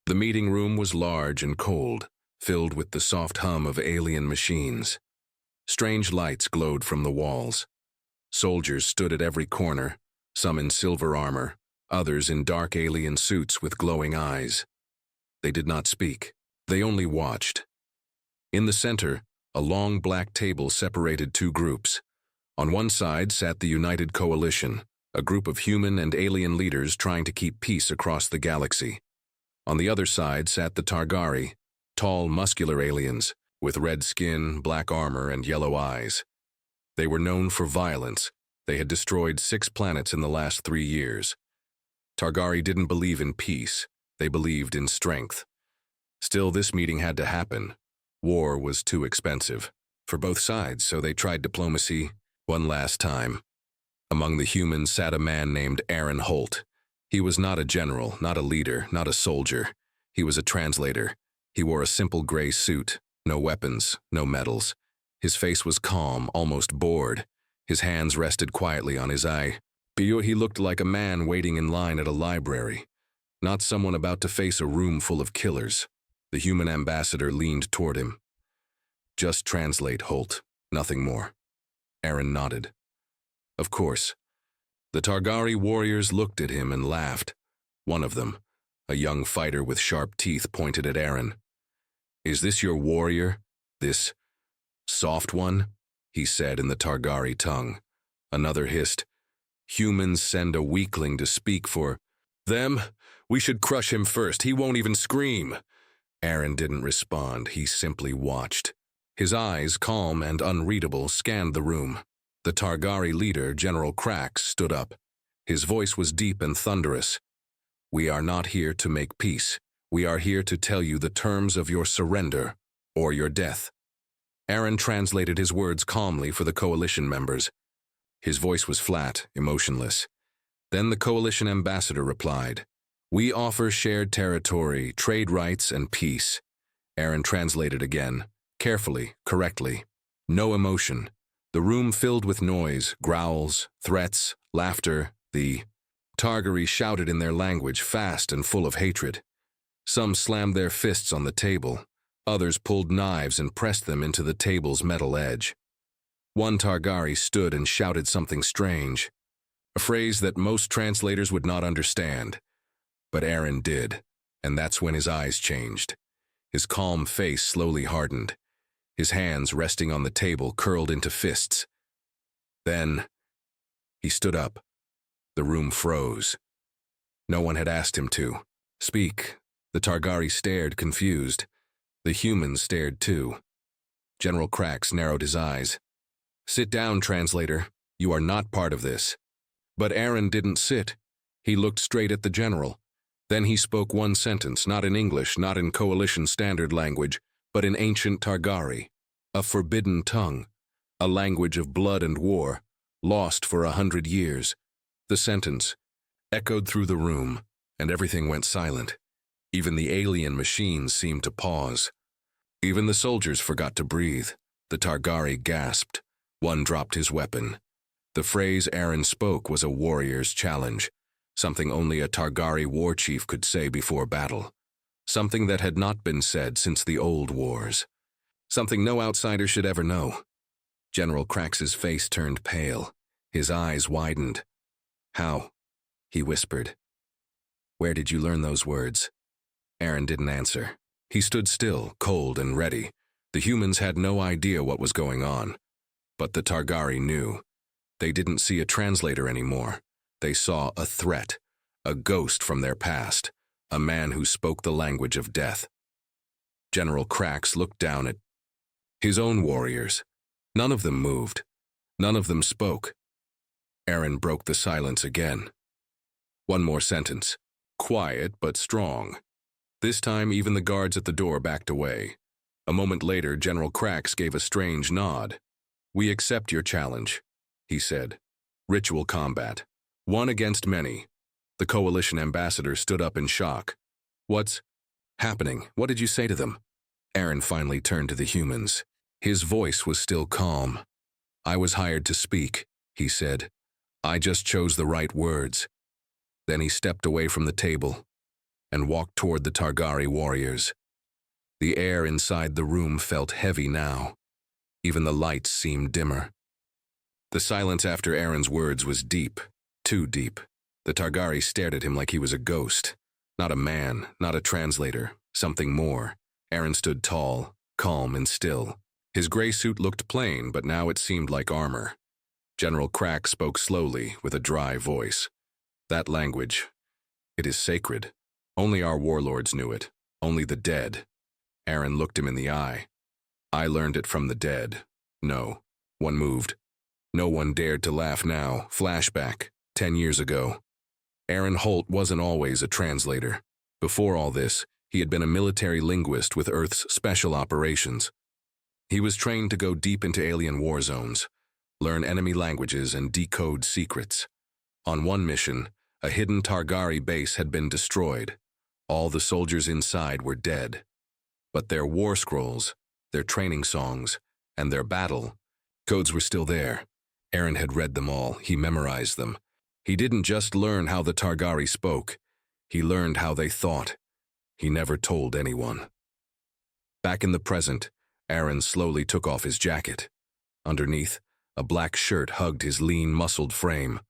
The meeting room was large and cold, filled with the soft hum of alien machines. Strange lights glowed from the walls. Soldiers stood at every corner, some in silver armor, others in dark alien suits with glowing eyes. They did not speak. They only watched. In the center, a long black table separated two groups. On one side sat the United Coalition, a group of human and alien leaders trying to keep peace across the galaxy. On the other side sat the Targari, tall, muscular aliens, with red skin, black armor, and yellow eyes. They were known for violence. They had destroyed 6 planets in the last 3 years. Targari didn't believe in peace. They believed in strength. Still, this meeting had to happen. War was too expensive for both sides, so they tried diplomacy one last time. Among the humans sat a man named Aaron Holt. He was not a general, not a leader, not a soldier. He was a translator. He wore a simple gray suit, no weapons, no medals. His face was calm, almost bored. His hands rested quietly on his eye. He looked like a man waiting in line at a library, not someone about to face a room full of killers. The human ambassador leaned toward him. "Just translate, Holt. Nothing more." Aaron nodded. Of course. The Targari warriors looked at him and laughed. One of them, a young fighter with sharp teeth, pointed at Aaron. "Is this your warrior? This soft one?" he said in the Targari tongue. Another hissed, "Humans send a weakling to speak for them? We should crush him first. He won't even scream." Aaron didn't respond. He simply watched. His eyes, calm and unreadable, scanned the room. The Targari leader, General Krax, stood up. His voice was deep and thunderous. "We are not here to make peace. We are here to tell you the terms of your surrender or your death." Aaron translated his words calmly for the coalition members. His voice was flat, emotionless. Then the coalition ambassador replied, "We offer shared territory, trade rights, and peace." Aaron translated again, carefully, correctly. No emotion. The room filled with noise, growls, threats, laughter. The Targari shouted in their language, fast and full of hatred. Some slammed their fists on the table. Others pulled knives and pressed them into the table's metal edge. One Targari stood and shouted something strange, a phrase that most translators would not understand. But Aaron did, and that's when his eyes changed. His calm face slowly hardened. His hands, resting on the table, curled into fists. Then he stood up. The room froze. No one had asked him to speak. The Targari stared, confused. The humans stared too. General Krax narrowed his eyes. "Sit down, translator. You are not part of this." But Aaron didn't sit. He looked straight at the general. Then he spoke one sentence, not in English, not in coalition standard language, but in ancient Targari, a forbidden tongue, a language of blood and war, lost for 100 years. The sentence echoed through the room, and everything went silent. Even the alien machines seemed to pause. Even the soldiers forgot to breathe. The Targari gasped. One dropped his weapon. The phrase Aaron spoke was a warrior's challenge, something only a Targari war chief could say before battle, something that had not been said since the old wars, something no outsider should ever know. General Krax's face turned pale. His eyes widened. "How?" he whispered. "Where did you learn those words?" Aaron didn't answer. He stood still, cold and ready. The humans had no idea what was going on. But the Targari knew. They didn't see a translator anymore. They saw a threat, a ghost from their past, a man who spoke the language of death. General Krax looked down at his own warriors. None of them moved. None of them spoke. Aaron broke the silence again. One more sentence, quiet but strong. This time even the guards at the door backed away. A moment later, General Krax gave a strange nod. "We accept your challenge," he said. "Ritual combat. One against many." The coalition ambassador stood up in shock. "What's happening? What did you say to them?" Aaron finally turned to the humans. His voice was still calm. "I was hired to speak," he said. "I just chose the right words." Then he stepped away from the table. and walked toward the Targari warriors. The air inside the room felt heavy now. Even the lights seemed dimmer. The silence after Aaron's words was deep, too deep. The Targari stared at him like he was a ghost. Not a man, not a translator, something more. Aaron stood tall, calm and still. His gray suit looked plain, but now it seemed like armor. General Crack spoke slowly, with a dry voice. That language, it is sacred. Only our warlords knew it, only the dead. Aaron looked him in the eye. I learned it from the dead. No. One moved. No one dared to laugh now. Flashback, 10 years ago. Aaron Holt wasn't always a translator. Before all this, he had been a military linguist with Earth's special operations. He was trained to go deep into alien war zones, learn enemy languages and decode secrets. On one mission, a hidden Targari base had been destroyed. All the soldiers inside were dead. But their war scrolls, their training songs, and their battle codes were still there. Aaron had read them all. He memorized them. He didn't just learn how the Targari spoke. He learned how they thought. He never told anyone. Back in the present, Aaron slowly took off his jacket. Underneath, a black shirt hugged his lean, muscled frame.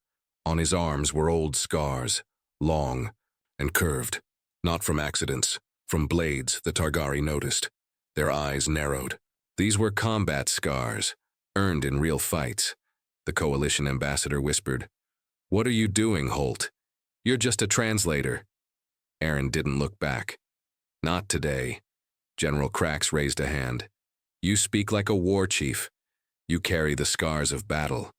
On his arms were old scars, long and curved. Not from accidents, from blades, the Targari noticed. Their eyes narrowed. These were combat scars, earned in real fights. The coalition ambassador whispered, "What are you doing, Holt? You're just a translator." Aaron didn't look back. Not today. General Crax raised a hand. "You speak like a war chief. You carry the scars of battle.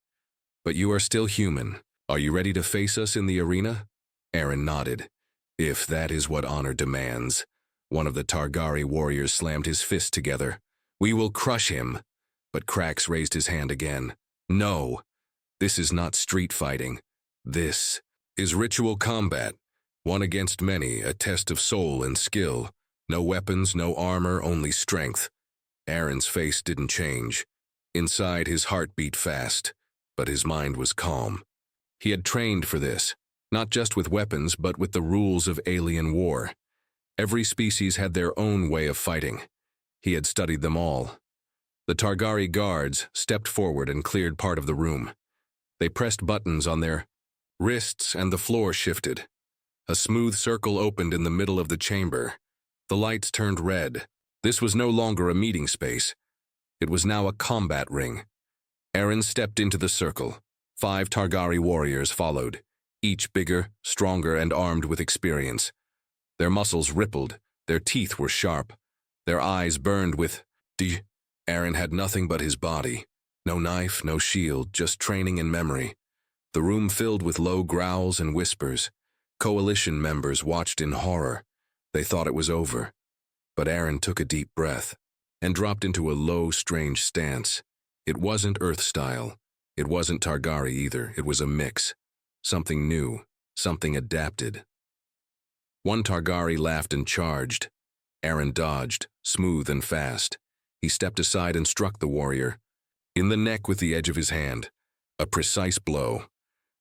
But you are still human. Are you ready to face us in the arena?" Aaron nodded. "If that is what honor demands." One of the Targari warriors slammed his fists together. "We will crush him." But Crax raised his hand again. "No. This is not street fighting. This is ritual combat. One against many, a test of soul and skill. No weapons, no armor, only strength." Aaron's face didn't change. Inside, his heart beat fast, but his mind was calm. He had trained for this, not just with weapons, but with the rules of alien war. Every species had their own way of fighting. He had studied them all. The Targari guards stepped forward and cleared part of the room. They pressed buttons on their wrists and the floor shifted. A smooth circle opened in the middle of the chamber. The lights turned red. This was no longer a meeting space. It was now a combat ring. Aaron stepped into the circle. 5 Targari warriors followed, each bigger, stronger, and armed with experience. Their muscles rippled, their teeth were sharp, their eyes burned with Aaron had nothing but his body. No knife, no shield, just training and memory. The room filled with low growls and whispers. Coalition members watched in horror. They thought it was over. But Aaron took a deep breath and dropped into a low, strange stance. It wasn't Earth-style. It wasn't Targari either. It was a mix. Something new, something adapted. One Targari laughed and charged. Aaron dodged, smooth and fast. He stepped aside and struck the warrior. In the neck with the edge of his hand. A precise blow.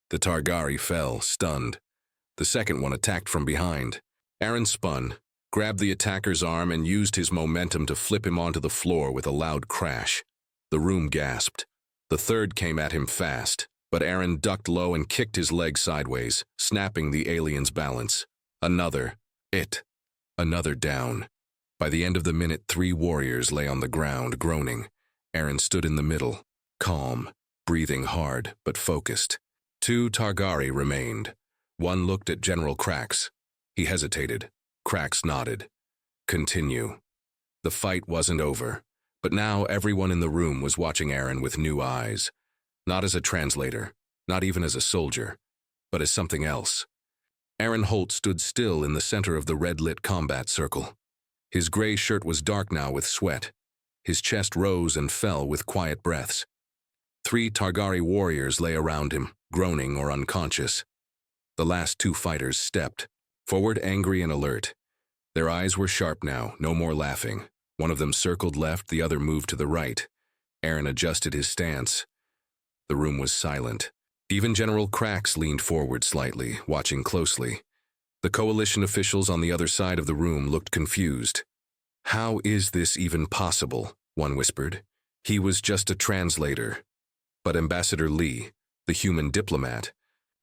The Targari fell, stunned. The second one attacked from behind. Aaron spun, grabbed the attacker's arm and used his momentum to flip him onto the floor with a loud crash. The room gasped. The third came at him fast, but Aaron ducked low and kicked his leg sideways, snapping the alien's balance. Another down. By the end of the minute, 3 warriors lay on the ground, groaning. Aaron stood in the middle, calm, breathing hard, but focused. 2 Targari remained. One looked at General Crax. He hesitated. Crax nodded. Continue. The fight wasn't over, but now everyone in the room was watching Aaron with new eyes. Not as a translator, not even as a soldier, but as something else. Aaron Holt stood still in the center of the red-lit combat circle. His gray shirt was dark now with sweat. His chest rose and fell with quiet breaths. 3 Targari warriors lay around him, groaning or unconscious. The last 2 fighters stepped, forward angry and alert. Their eyes were sharp now, no more laughing. One of them circled left, the other moved to the right. Aaron adjusted his stance. The room was silent. Even General Crax leaned forward slightly, watching closely. The coalition officials on the other side of the room looked confused. "How is this even possible?" one whispered. "He was just a translator." But Ambassador Lee, the human diplomat,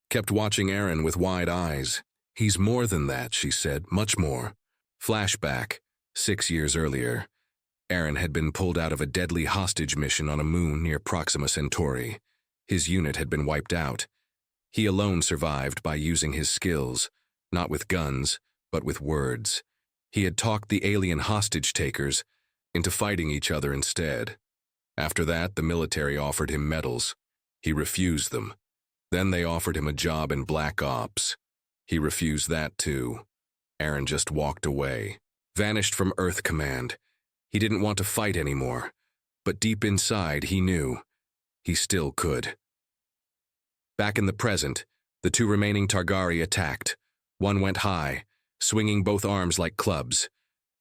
kept watching Aaron with wide eyes. "He's more than that," she said, "much more." Flashback, 6 years earlier. Aaron had been pulled out of a deadly hostage mission on a moon near Proxima Centauri. His unit had been wiped out. He alone survived by using his skills, not with guns, but with words. He had talked the alien hostage-takers into fighting each other instead. After that, the military offered him medals. He refused them. Then they offered him a job in Black Ops. He refused that too. Aaron just walked away, vanished from Earth Command. He didn't want to fight anymore, but deep inside he knew he still could. Back in the present, the 2 remaining Targari attacked. One went high, swinging both arms like clubs.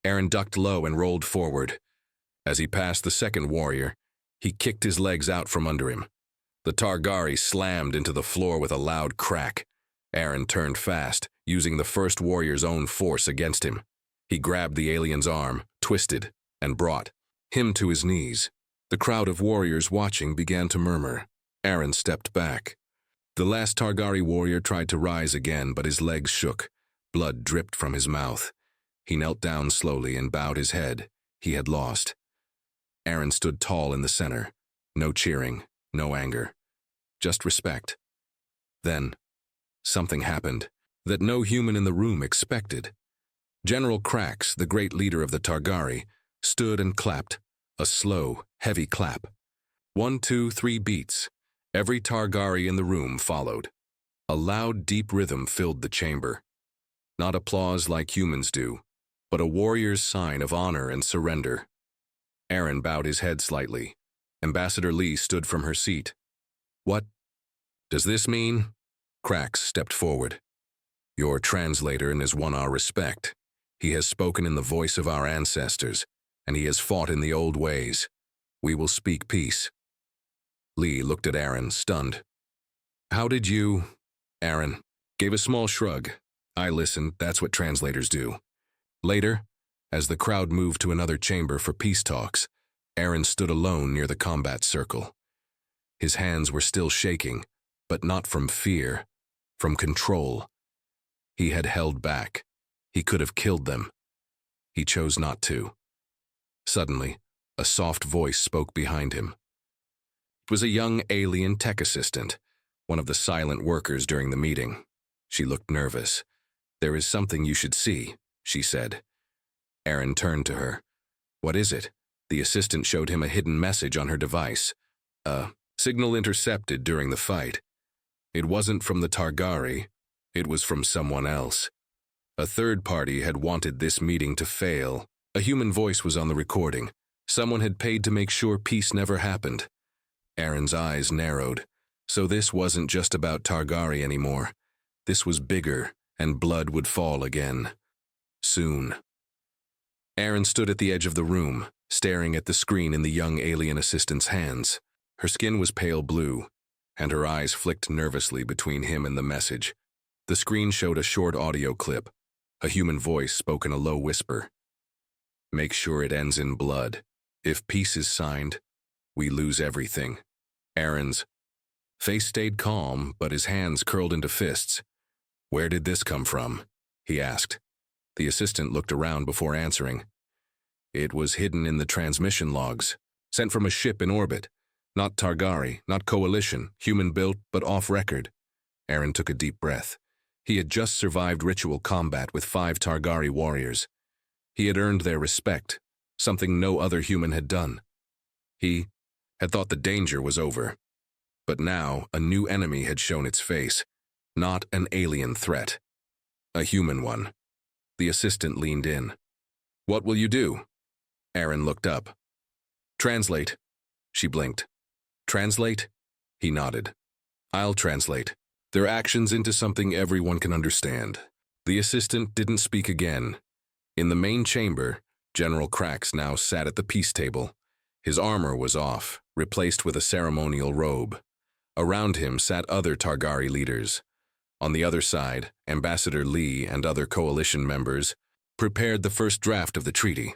Aaron ducked low and rolled forward. As he passed the second warrior, he kicked his legs out from under him. The Targari slammed into the floor with a loud crack. Aaron turned fast, using the first warrior's own force against him. He grabbed the alien's arm, twisted, and brought him to his knees. The crowd of warriors watching began to murmur. Aaron stepped back. The last Targari warrior tried to rise again, but his legs shook. Blood dripped from his mouth. He knelt down slowly and bowed his head. He had lost. Aaron stood tall in the center. No cheering, no anger. Just respect. Then, something happened that no human in the room expected. General Krax, the great leader of the Targari, stood and clapped, a slow, heavy clap. 1, 2, 3 beats. Every Targari in the room followed. A loud, deep rhythm filled the chamber. Not applause like humans do, but a warrior's sign of honor and surrender. Aaron bowed his head slightly. Ambassador Lee stood from her seat. "What does this mean?" Krax stepped forward. "Your translator has won our respect. He has spoken in the voice of our ancestors, and he has fought in the old ways. We will speak peace." Lee looked at Aaron, stunned. "How did you—" Aaron gave a small shrug. "I listened, that's what translators do." Later, as the crowd moved to another chamber for peace talks, Aaron stood alone near the combat circle. His hands were still shaking, but not from fear, from control. He had held back. He could have killed them. He chose not to. Suddenly, a soft voice spoke behind him. It was a young alien tech assistant, one of the silent workers during the meeting. She looked nervous. "There is something you should see," she said. Aaron turned to her. "What is it?" The assistant showed him a hidden message on her device. "A signal intercepted during the fight. It wasn't from the Targari. It was from someone else. A third party had wanted this meeting to fail. A human voice was on the recording. Someone had paid to make sure peace never happened." Aaron's eyes narrowed. So this wasn't just about Targari anymore. This was bigger, and blood would fall again. Soon. Aaron stood at the edge of the room, staring at the screen in the young alien assistant's hands. Her skin was pale blue, and her eyes flicked nervously between him and the message. The screen showed a short audio clip. A human voice spoke in a low whisper. "Make sure it ends in blood. If peace is signed, we lose everything." Aaron's face stayed calm, but his hands curled into fists. "Where did this come from?" he asked. The assistant looked around before answering. "It was hidden in the transmission logs, sent from a ship in orbit. Not Targari, not Coalition, human-built, but off-record." Aaron took a deep breath. He had just survived ritual combat with 5 Targari warriors. He had earned their respect, something no other human had done. He had thought the danger was over. But now a new enemy had shown its face, not an alien threat, a human one. The assistant leaned in. "What will you do?" Aaron looked up. "Translate." She blinked. "Translate?" He nodded. "I'll translate their actions into something everyone can understand." The assistant didn't speak again. In the main chamber, General Krax now sat at the peace table. His armor was off, replaced with a ceremonial robe. Around him sat other Targari leaders. On the other side, Ambassador Lee and other coalition members prepared the first draft of the treaty.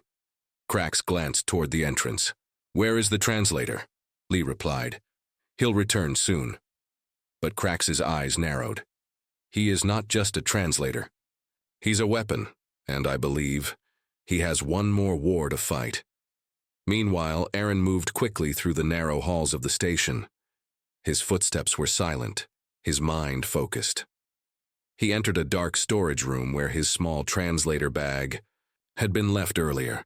Krax glanced toward the entrance. "Where is the translator?" Lee replied. "He'll return soon." But Krax's eyes narrowed. "He is not just a translator. He's a weapon, and I believe he has one more war to fight." Meanwhile, Aaron moved quickly through the narrow halls of the station. His footsteps were silent, his mind focused. He entered a dark storage room where his small translator bag had been left earlier.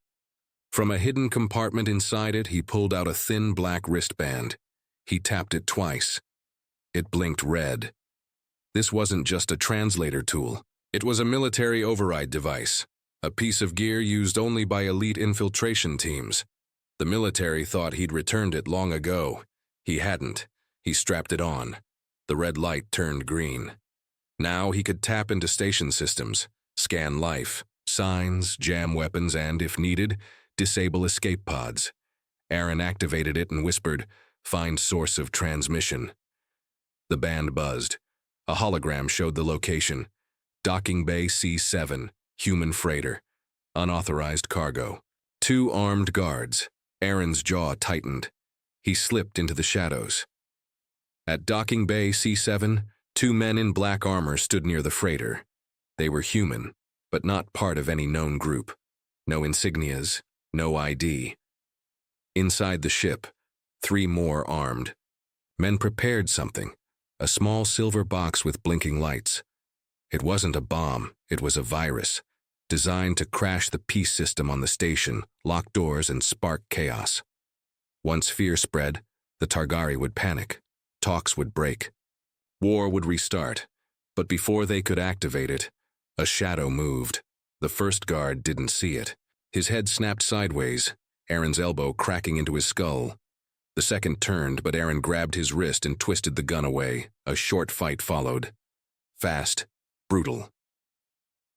From a hidden compartment inside it, he pulled out a thin black wristband. He tapped it twice. It blinked red. This wasn't just a translator tool. It was a military override device, a piece of gear used only by elite infiltration teams. The military thought he'd returned it long ago. He hadn't. He strapped it on. The red light turned green. Now he could tap into station systems, scan life, signs, jam weapons, and, if needed, disable escape pods. Aaron activated it and whispered, "Find source of transmission." The band buzzed. A hologram showed the location. Docking Bay C7, human freighter. Unauthorized cargo. 2 armed guards. Aaron's jaw tightened. He slipped into the shadows. At Docking Bay C7, 2 men in black armor stood near the freighter. They were human, but not part of any known group. No insignias, no ID. Inside the ship, 3 more armed. Men prepared something, a small silver box with blinking lights. It wasn't a bomb, it was a virus, designed to crash the peace system on the station, lock doors, and spark chaos. Once fear spread, the Targari would panic. Talks would break. War would restart. But before they could activate it, a shadow moved. The first guard didn't see it. His head snapped sideways, Aaron's elbow cracking into his skull. The second turned, but Aaron grabbed his wrist and twisted the gun away. A short fight followed. Fast, brutal.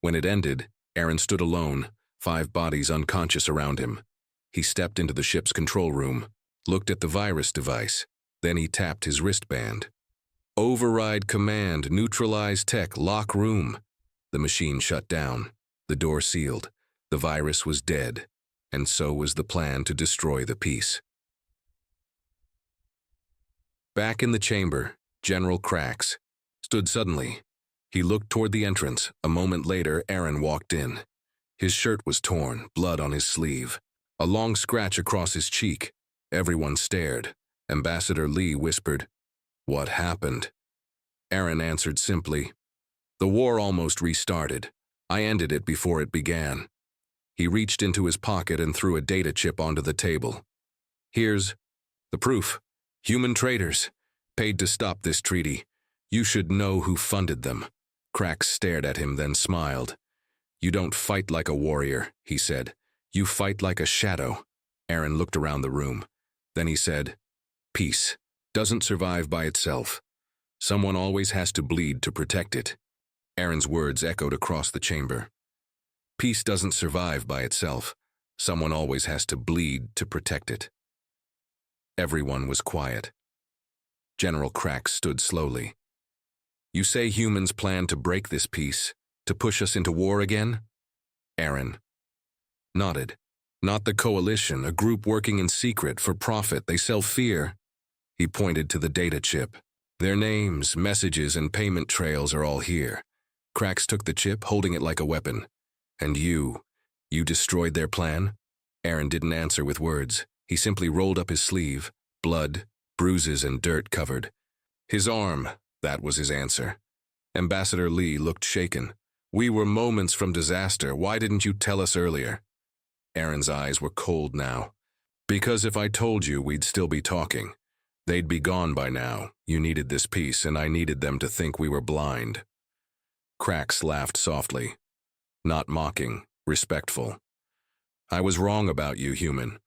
When it ended, Aaron stood alone, 5 bodies unconscious around him. He stepped into the ship's control room, looked at the virus device. Then he tapped his wristband. "Override command, neutralize tech, lock room." The machine shut down. The door sealed. The virus was dead, and so was the plan to destroy the peace. Back in the chamber, General Krax stood suddenly. He looked toward the entrance. A moment later, Aaron walked in. His shirt was torn, blood on his sleeve. A long scratch across his cheek. Everyone stared. Ambassador Lee whispered, "What happened?" Aaron answered simply, "The war almost restarted. I ended it before it began." He reached into his pocket and threw a data chip onto the table. "Here's the proof. Human traitors. Paid to stop this treaty. You should know who funded them." Krax stared at him, then smiled. "You don't fight like a warrior," he said. "You fight like a shadow." Aaron looked around the room. Then he said, "Peace doesn't survive by itself. Someone always has to bleed to protect it." Aaron's words echoed across the chamber. "Peace doesn't survive by itself. Someone always has to bleed to protect it." Everyone was quiet. General Krax stood slowly. "You say humans plan to break this peace, to push us into war again?" Aaron nodded. "Not the coalition, a group working in secret for profit. They sell fear." He pointed to the data chip. "Their names, messages, and payment trails are all here." Krax took the chip, holding it like a weapon. "And you destroyed their plan?" Aaron didn't answer with words. He simply rolled up his sleeve, blood, bruises, and dirt covered. "His arm," that was his answer. Ambassador Lee looked shaken. "We were moments from disaster. Why didn't you tell us earlier?" Aaron's eyes were cold now. "Because if I told you, we'd still be talking. They'd be gone by now. You needed this peace, and I needed them to think we were blind." Krax laughed softly. Not mocking, respectful. "I was wrong about you, human.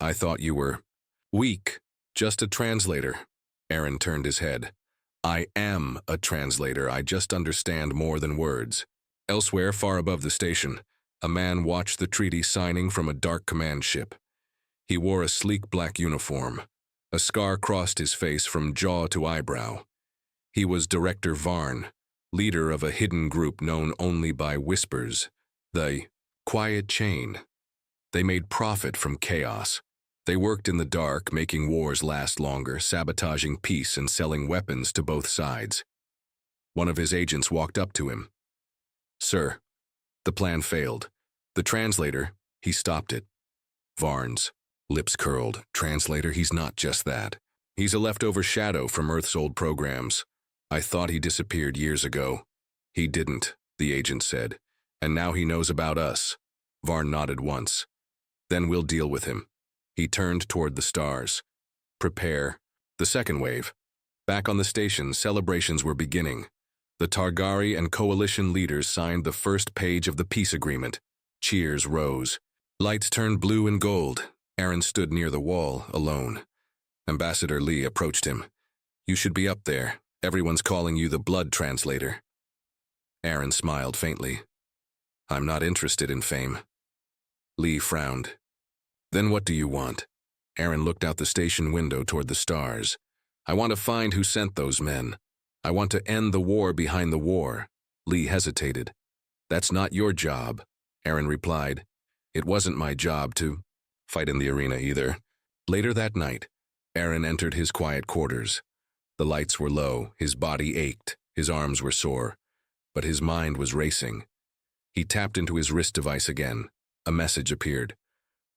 I thought you were weak, just a translator." Aaron turned his head. "I am a translator. I just understand more than words." Elsewhere, far above the station, a man watched the treaty signing from a dark command ship. He wore a sleek black uniform. A scar crossed his face from jaw to eyebrow. He was Director Varn, leader of a hidden group known only by whispers, the Quiet Chain. They made profit from chaos. They worked in the dark, making wars last longer, sabotaging peace and selling weapons to both sides. One of his agents walked up to him. "Sir, the plan failed. The translator," he stopped it. Varn's lips curled. "Translator, he's not just that. He's a leftover shadow from Earth's old programs. I thought he disappeared years ago." "He didn't," the agent said. "And now he knows about us." Varn nodded once. "Then we'll deal with him." He turned toward the stars. "Prepare." The second wave. Back on the station, celebrations were beginning. The Targari and coalition leaders signed the first page of the peace agreement. Cheers rose. Lights turned blue and gold. Aaron stood near the wall, alone. Ambassador Lee approached him. "You should be up there. Everyone's calling you the blood translator." Aaron smiled faintly. "I'm not interested in fame." Lee frowned. "Then what do you want?" Aaron looked out the station window toward the stars. "I want to find who sent those men. I want to end the war behind the war." Lee hesitated. "That's not your job," Aaron replied. "It wasn't my job to fight in the arena either." Later that night, Aaron entered his quiet quarters. The lights were low, his body ached, his arms were sore, but his mind was racing. He tapped into his wrist device again. A message appeared.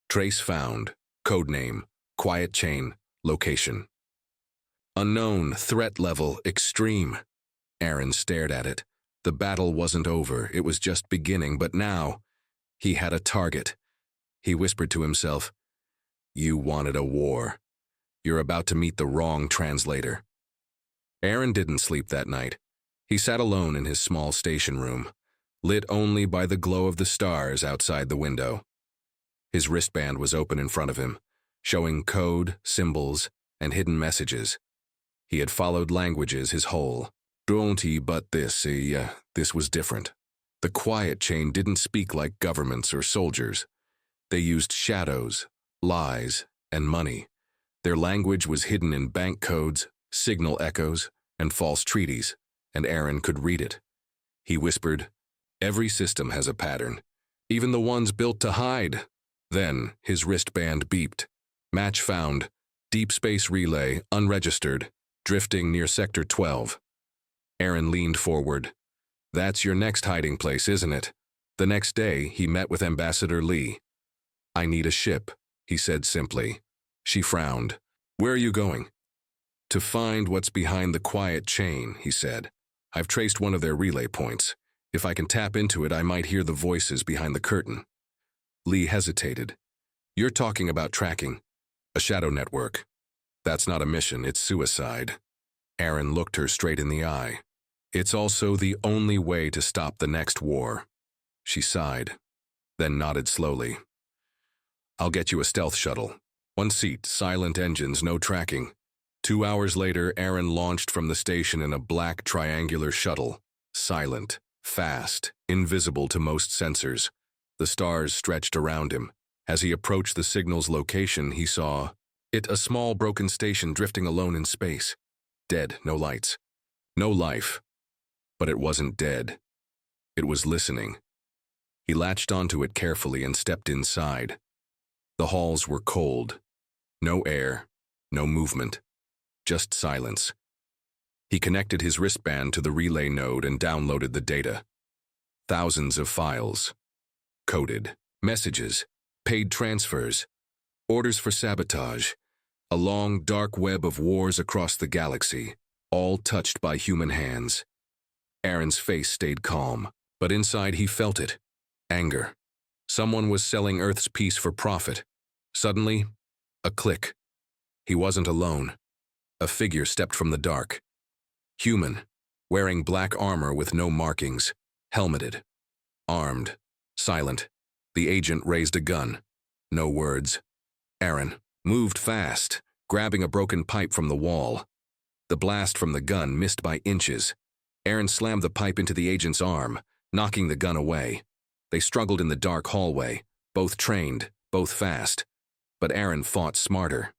"Trace found. Codename. Quiet Chain. Location. Unknown. Threat level. Extreme." Aaron stared at it. The battle wasn't over. It was just beginning, but now he had a target. He whispered to himself, "You wanted a war. You're about to meet the wrong translator." Aaron didn't sleep that night. He sat alone in his small station room, lit only by the glow of the stars outside the window. His wristband was open in front of him, showing code, symbols, and hidden messages. He had followed languages his whole. But this was different. The Quiet Chain didn't speak like governments or soldiers. They used shadows, lies, and money. Their language was hidden in bank codes, signal echoes, and false treaties, and Aaron could read it. He whispered, "Every system has a pattern, even the ones built to hide." Then his wristband beeped. "Match found. Deep space relay, unregistered, drifting near Sector 12. Aaron leaned forward. "That's your next hiding place, isn't it?" The next day, he met with Ambassador Lee. "I need a ship," he said simply. She frowned. "Where are you going?" "To find what's behind the Quiet Chain," he said. "I've traced one of their relay points. If I can tap into it, I might hear the voices behind the curtain." Lee hesitated. "You're talking about tracking. A shadow network. That's not a mission, it's suicide." Aaron looked her straight in the eye. "It's also the only way to stop the next war." She sighed, then nodded slowly. "I'll get you a stealth shuttle. One seat, silent engines, no tracking." 2 hours later, Aaron launched from the station in a black triangular shuttle. Silent, fast, invisible to most sensors. The stars stretched around him. As he approached the signal's location, he saw a small broken station drifting alone in space. Dead, no lights. No life. But it wasn't dead. It was listening. He latched onto it carefully and stepped inside. The halls were cold. No air, no movement, just silence. He connected his wristband to the relay node and downloaded the data. Thousands of files. Coded. Messages. Paid transfers. Orders for sabotage. A long, dark web of wars across the galaxy, all touched by human hands. Aaron's face stayed calm, but inside he felt it. Anger. Someone was selling Earth's peace for profit. Suddenly, a click. He wasn't alone. A figure stepped from the dark. Human, wearing black armor with no markings, helmeted, armed, silent. The agent raised a gun. No words. Aaron moved fast, grabbing a broken pipe from the wall. The blast from the gun missed by inches. Aaron slammed the pipe into the agent's arm, knocking the gun away. They struggled in the dark hallway, both trained, both fast. But Aaron fought smarter.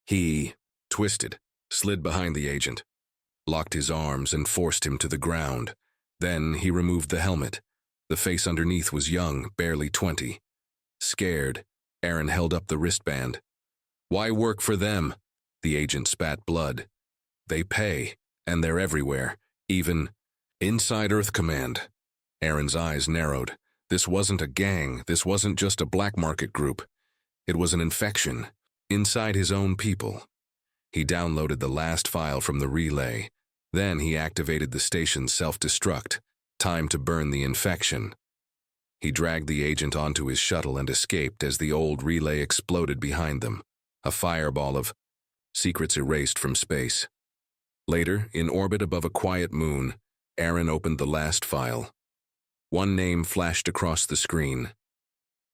He twisted, slid behind the agent. locked his arms, and forced him to the ground. Then he removed the helmet. The face underneath was young, barely 20. Scared, Aaron held up the wristband. "Why work for them?" The agent spat blood. "They pay, and they're everywhere, even inside Earth Command." Aaron's eyes narrowed. This wasn't a gang. This wasn't just a black market group. It was an infection, inside his own people. He downloaded the last file from the relay. Then he activated the station's self-destruct. Time to burn the infection. He dragged the agent onto his shuttle and escaped as the old relay exploded behind them, a fireball of secrets erased from space. Later, in orbit above a quiet moon, Aaron opened the last file. One name flashed across the screen: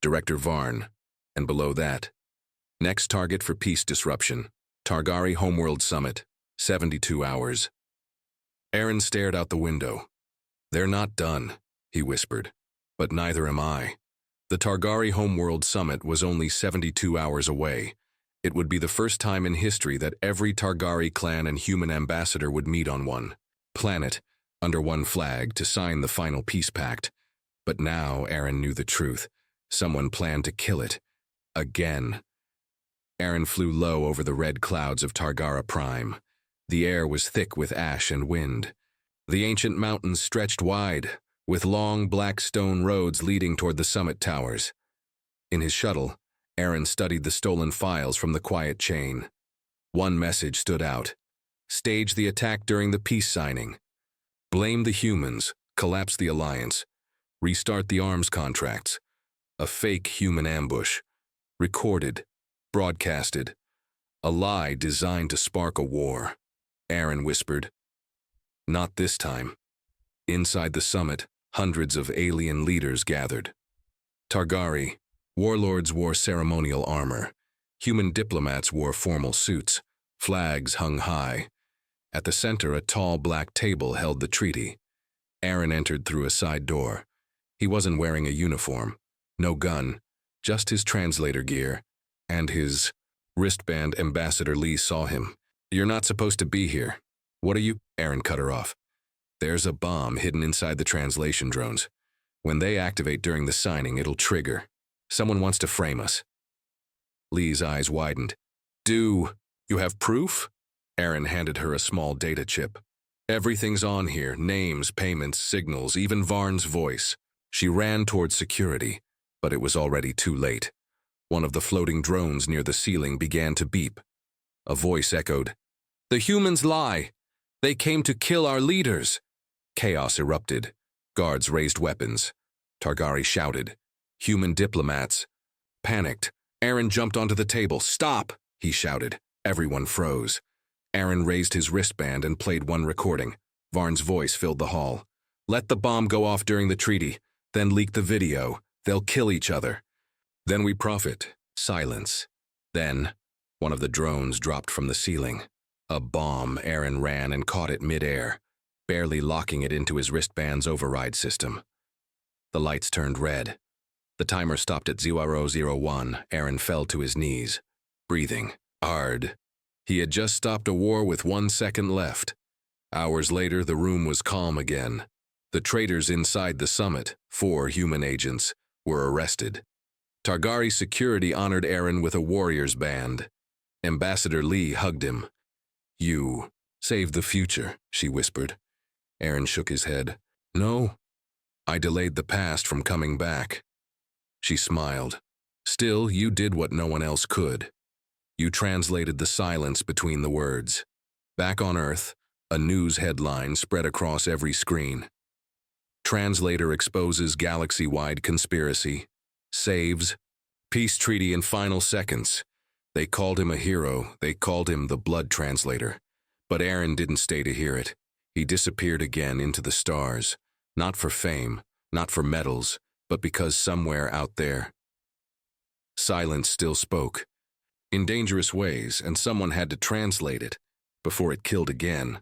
Director Varn, and below that, next target for peace disruption, Targari Homeworld Summit, 72 hours. Aaron stared out the window. "They're not done," he whispered, "but neither am I." The Targari Homeworld Summit was only 72 hours away. It would be the first time in history that every Targari clan and human ambassador would meet on one planet, under one flag, to sign the final peace pact. But now Aaron knew the truth. Someone planned to kill it. Again. Aaron flew low over the red clouds of Targara Prime. The air was thick with ash and wind. The ancient mountains stretched wide, with long black stone roads leading toward the summit towers. In his shuttle, Aaron studied the stolen files from the quiet chain. One message stood out: "Stage the attack during the peace signing. Blame the humans, collapse the alliance, restart the arms contracts. A fake human ambush. Recorded, broadcasted. A lie designed to spark a war." Aaron whispered. Not this time. Inside the summit, hundreds of alien leaders gathered. Targari, warlords wore ceremonial armor. Human diplomats wore formal suits. Flags hung high. At the center, a tall black table held the treaty. Aaron entered through a side door. He wasn't wearing a uniform. No gun. Just his translator gear. And his wristband. Ambassador Lee saw him. "You're not supposed to be here. What are you?" Aaron cut her off. "There's a bomb hidden inside the translation drones. When they activate during the signing, it'll trigger. Someone wants to frame us." Lee's eyes widened. "Do you have proof?" Aaron handed her a small data chip. "Everything's on here: names, payments, signals, even Varn's voice." She ran towards security, but it was already too late. One of the floating drones near the ceiling began to beep. A voice echoed, "The humans lie. They came to kill our leaders." Chaos erupted. Guards raised weapons. Targari shouted. Human diplomats. Panicked, Aaron jumped onto the table. "Stop!" he shouted. Everyone froze. Aaron raised his wristband and played one recording. Varn's voice filled the hall. "Let the bomb go off during the treaty, then leak the video. They'll kill each other. Then we profit." Silence. Then, one of the drones dropped from the ceiling. A bomb. Aaron ran and caught it mid-air, barely locking it into his wristband's override system. The lights turned red. The timer stopped at 0001. Aaron fell to his knees, breathing hard. He had just stopped a war with 1 second left. Hours later, the room was calm again. The traitors inside the summit, 4 human agents, were arrested. Targari security honored Aaron with a warrior's band. Ambassador Lee hugged him. "You saved the future," she whispered. Aaron shook his head. "No, I delayed the past from coming back." She smiled. "Still, you did what no one else could. You translated the silence between the words." Back on Earth, a news headline spread across every screen. Translator exposes galaxy-wide conspiracy. Saves peace treaty in final seconds. They called him a hero. They called him the blood translator. But Aaron didn't stay to hear it. He disappeared again into the stars. Not for fame, not for medals, but because somewhere out there, silence still spoke. In dangerous ways, and someone had to translate it before it killed again.